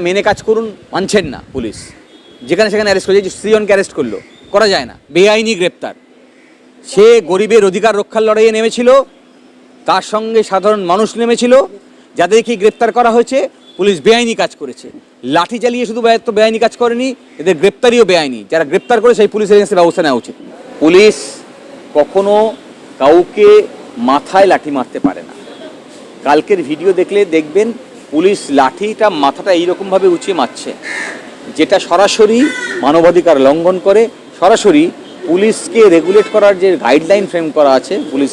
মেনে কাজ করুন, মানছেন না পুলিশ, যেখানে সেখানে অ্যারেস্ট করে, সৃজনকে অ্যারেস্ট করলো, করা যায় না, বেআইনি গ্রেপ্তার। সে গরিবের অধিকার রক্ষার লড়াইয়ে নেমেছিল, তার সঙ্গে সাধারণ মানুষ নেমেছিল, যাদেরকে গ্রেপ্তার করা হয়েছে পুলিশ বেআইনি কাজ করেছে। লাঠি চালিয়ে শুধু বেআইনি কাজ করেনি, এদের গ্রেপ্তারিও বেআইনি। যারা গ্রেপ্তার করে সেই পুলিশের এগেন্সে ব্যবস্থা নেওয়া উচিত। পুলিশ কখনো কাউকে মাথায় লাঠি মারতে পারে না। কালকের ভিডিও দেখলে দেখবেন পুলিশ লাঠিটা মাথাটা এইরকমভাবে উঁচিয়ে মারছে, যেটা সরাসরি মানবাধিকার লঙ্ঘন করে। সরাসরি পুলিশকে রেগুলেট করার যে গাইডলাইন ফ্রেম করা আছে, পুলিশ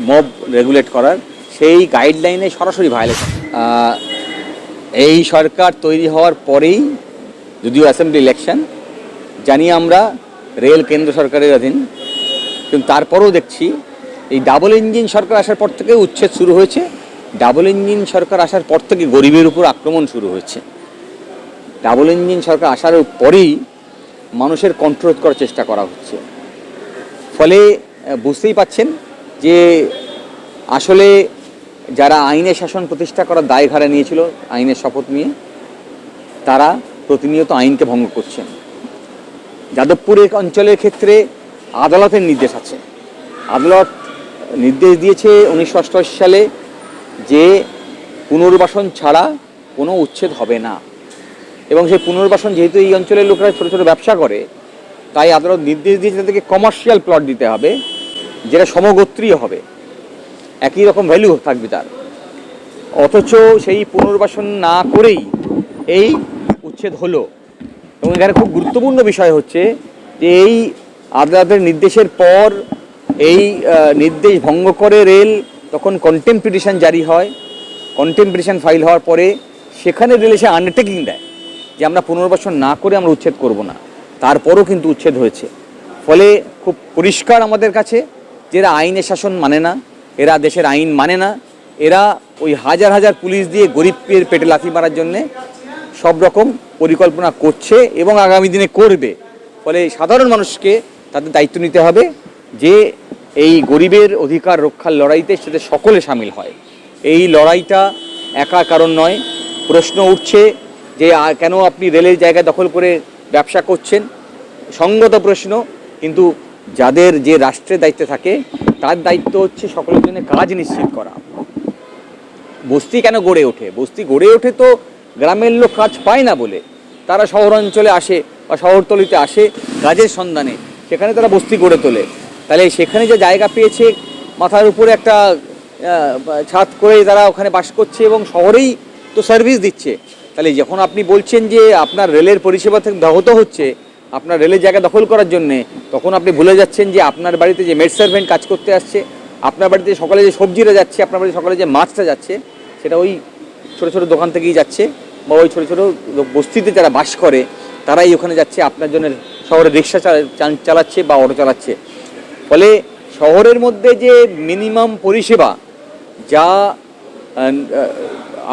মব রেগুলেট করার, সেই গাইডলাইনে সরাসরি ভায়োলেশন। এই সরকার তৈরি হওয়ার পরেই, যদিও অ্যাসেম্বলি ইলেকশন, জানি আমরা রেল কেন্দ্র সরকারের অধীন, কিন্তু তারপরেও দেখছি এই ডাবল ইঞ্জিন সরকার আসার পর থেকে উচ্ছেদ শুরু হয়েছে। ডাবল ইঞ্জিন সরকার আসার পর থেকে গরিবের উপর আক্রমণ শুরু হয়েছে। ডাবল ইঞ্জিন সরকার আসার পরেই মানুষের কন্ট্রোল করার চেষ্টা করা হচ্ছে। ফলে বুঝতেই পাচ্ছেন যে আসলে যারা আইনের শাসন প্রতিষ্ঠা করার দায় ঘাড়ে নিয়েছিল, আইনের শপথ নিয়ে, তারা প্রতিনিয়ত আইনকে ভঙ্গ করছেন। যাদবপুরের অঞ্চলের ক্ষেত্রে আদালতের নির্দেশ আছে। আদালত নির্দেশ দিয়েছে 1988 সালে যে পুনর্বাসন ছাড়া কোনো উচ্ছেদ হবে না। এবং সেই পুনর্বাসন, যেহেতু এই অঞ্চলের লোকেরা ছোটো ছোটো ব্যবসা করে, তাই আদালত নির্দেশ দিয়েছে তাদেরকে কমার্শিয়াল প্লট দিতে হবে, যেটা সমগোত্রীয় হবে, একই রকম ভ্যালু থাকবে তার। অথচ সেই পুনর্বাসন না করেই এই উচ্ছেদ হলো। এবং এখানে খুব গুরুত্বপূর্ণ বিষয় হচ্ছে যে এই আদালতের নির্দেশের পর এই নির্দেশ ভঙ্গ করে রেল তখন কন্টেম্পট পিটিশন জারি হয়। কন্টেম্পট পিটিশন ফাইল হওয়ার পরে সেখানে রেল এসে আন্ডারটেকিং দেয় যে আমরা পুনর্বাসন না করে আমরা উচ্ছেদ করব না। তারপরও কিন্তু উচ্ছেদ হয়েছে। ফলে খুব পরিষ্কার আমাদের কাছে যে এরা আইনের শাসন মানে না, এরা দেশের আইন মানে না, এরা ওই হাজার হাজার পুলিশ দিয়ে গরিবের পেটে লাথি মারার জন্যে সব রকম পরিকল্পনা করছে এবং আগামী দিনে করবে। ফলে সাধারণ মানুষকে তাদের দায়িত্ব নিতে হবে যে এই গরিবের অধিকার রক্ষার লড়াইতে সাথে সকলে সামিল হয়। এই লড়াইটা একা কারণ নয়। প্রশ্ন উঠছে যে কেন আপনি রেলের জায়গা দখল করে ব্যবসা করছেন, সঙ্গত প্রশ্ন, কিন্তু যাদের যে রাষ্ট্রের দায়িত্বে থাকে তার দায়িত্ব হচ্ছে সকলের জন্য কাজ নিশ্চিত করা। বস্তি কেন গড়ে ওঠে? বস্তি গড়ে ওঠে তো গ্রামের লোক কাজ পায় না বলে, তারা শহর অঞ্চলে আসে বা শহরতলিতে আসে কাজের সন্ধানে, সেখানে তারা বস্তি গড়ে তোলে। তাহলে সেখানে যে জায়গা পেয়েছে, মাথার উপরে একটা ছাদ করে তারা ওখানে বাস করছে এবং শহরেই তো সার্ভিস দিচ্ছে। তাহলে যখন আপনি বলছেন যে আপনার রেলের পরিষেবা থেকে ব্যাহত হচ্ছে আপনার রেলের জায়গা দখল করার জন্যে, তখন আপনি ভুলে যাচ্ছেন যে আপনার বাড়িতে যে মেড সার্ভেন্ট কাজ করতে আসছে, আপনার বাড়িতে সকালে যে সবজিটা যাচ্ছে, আপনার বাড়িতে সকালে যে মাছটা যাচ্ছে, সেটা ওই ছোটো ছোটো দোকান থেকেই যাচ্ছে, বা ওই ছোটো ছোটো বস্তিতে যারা বাস করে তারাই ওখানে যাচ্ছে, আপনার জন্য শহরে রিক্সা চালাচ্ছে বা অটো চালাচ্ছে। ফলে শহরের মধ্যে যে মিনিমাম পরিষেবা যা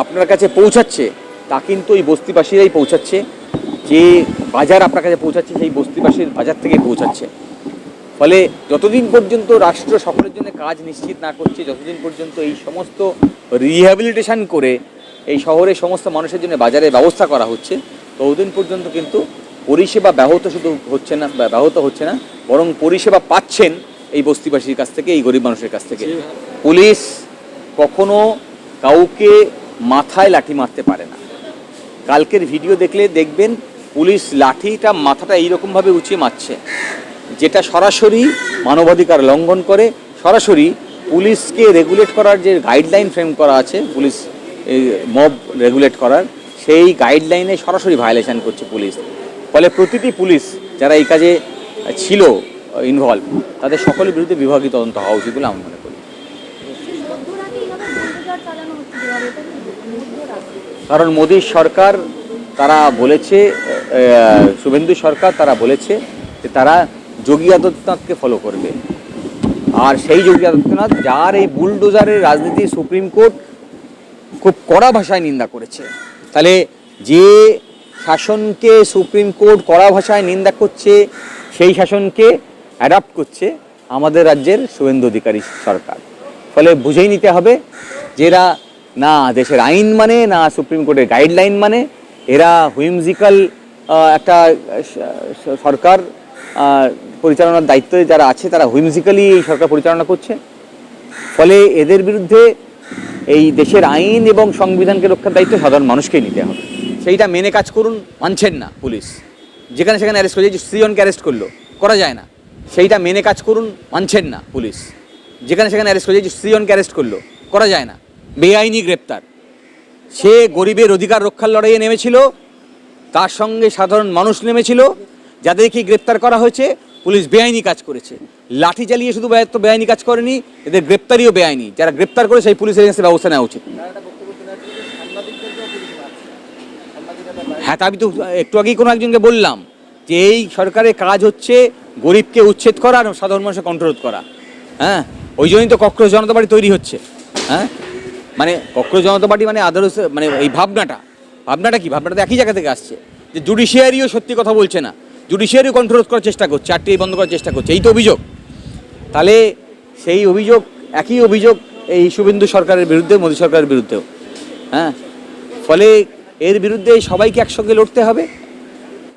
আপনার কাছে পৌঁছাচ্ছে, তা কিন্তু ওই বস্তিবাসীরাই পৌঁছাচ্ছে। যে বাজার আপনার কাছে পৌঁছাচ্ছে সেই বস্তিবাসীর বাজার থেকে পৌঁছাচ্ছে। ফলে যতদিন পর্যন্ত রাষ্ট্র সকলের জন্য কাজ নিশ্চিত না করছে, যতদিন পর্যন্ত এই সমস্ত রিহ্যাবিলিটেশন করে এই শহরের সমস্ত মানুষের জন্য বাজারের ব্যবস্থা করা হচ্ছে, ততদিন পর্যন্ত কিন্তু পরিষেবা ব্যাহত হচ্ছে না, বরং পরিষেবা পাচ্ছেন এই বস্তিবাসীর কাছ থেকে, এই গরিব মানুষের কাছ থেকে। পুলিশ কখনো কাউকে মাথায় লাঠি মারতে পারে না। কালকের ভিডিও দেখলে দেখবেন পুলিশ লাঠিটা মাথাটা এইরকমভাবে উঁচিয়ে মারছে, যেটা সরাসরি মানবাধিকার লঙ্ঘন করে। সরাসরি পুলিশকে রেগুলেট করার যে গাইডলাইন ফ্রেম করা আছে, পুলিশ মব রেগুলেট করার, সেই গাইডলাইনে সরাসরি ভায়োলেশন করছে পুলিশ। ফলে প্রতিটি পুলিশ যারা এই কাজে ছিল ইনভলভ, তাদের সকলের বিরুদ্ধে বিভাগীয় তদন্ত হওয়া উচিত বলে আমি মনে করি। কারণ মোদীর সরকার, তারা বলেছে, শুভেন্দু সরকার, তারা বলেছে যে তারা যোগী আদিত্যনাথকে ফলো করবে। আর সেই যোগী আদিত্যনাথ, যার এই বুলডোজারের রাজনীতি সুপ্রিম কোর্ট খুব কড়া ভাষায় নিন্দা করেছে। তাহলে যে শাসনকে সুপ্রিম কোর্ট কড়া ভাষায় নিন্দা করছে, সেই শাসনকে অ্যাডাপ্ট করছে আমাদের রাজ্যের শুভেন্দু অধিকারী সরকার। ফলে বুঝেই নিতে হবে যে এরা না দেশের আইন মানে, না সুপ্রিম কোর্টের গাইডলাইন মানে, এরা হুইমজিক্যাল একটা সরকার পরিচালনার দায়িত্বে যারা আছে তারা হুইমজিক্যালি এই সরকার পরিচালনা করছে। ফলে এদের বিরুদ্ধে এই দেশের আইন এবং সংবিধানকে রক্ষার দায়িত্ব সাধারণ মানুষকেই নিতে হবে। সেইটা মেনে কাজ করুন, মানছেন না পুলিশ, যেখানে সেখানে অ্যারেস্ট করে, যে সৃজনকে অ্যারেস্ট করলো, করা যায় না। সেইটা মেনে কাজ করুন, মানছেন না পুলিশ, যেখানে সেখানে অ্যারেস্ট করে, যে সৃজনকে অ্যারেস্ট করলো, করা যায় না। বেআইনি গ্রেপ্তার। সে গরিবের অধিকার রক্ষার লড়াইয়ে নেমেছিল, তার সঙ্গে সাধারণ মানুষ নেমেছিল। যাদেরকে গ্রেপ্তার করা হয়েছে পুলিশ বেআইনি কাজ করেছে। লাঠি চালিয়ে শুধু বেআইনি কাজ করেনি, এদের গ্রেপ্তারিও বেআইনি। যারা গ্রেপ্তার করে সেই পুলিশের এগেন্সে ব্যবস্থা নেওয়া উচিত। হ্যাঁ, তা আমি তো একটু আগেই কোনো একজনকে বললাম যে এই সরকারের কাজ হচ্ছে গরিবকে উচ্ছেদ করা আর সাধারণ মানুষের কন্ট্রোল করা। হ্যাঁ, ওই জন্যই তো কক্রোচ জনতা পার্টি তৈরি হচ্ছে। হ্যাঁ, মানে কক্রোচ জনতা পার্টি মানে আদারস, মানে এই ভাবনাটা কি, ভাবনাটা তো একই জায়গা থেকে আসছে, যে জুডিশিয়ারিও সত্যি কথা বলছে না, জুডিশিয়ারিও কন্ট্রোল করার চেষ্টা করছে, আরটিআই বন্ধ করার চেষ্টা করছে, এই তো অভিযোগ। তাহলে সেই অভিযোগ, একই অভিযোগ এই শুভেন্দু সরকারের বিরুদ্ধে, মোদী সরকারের বিরুদ্ধেও। হ্যাঁ, ফলে এর বিরুদ্ধে সবাইকে একসঙ্গে লড়তে হবে।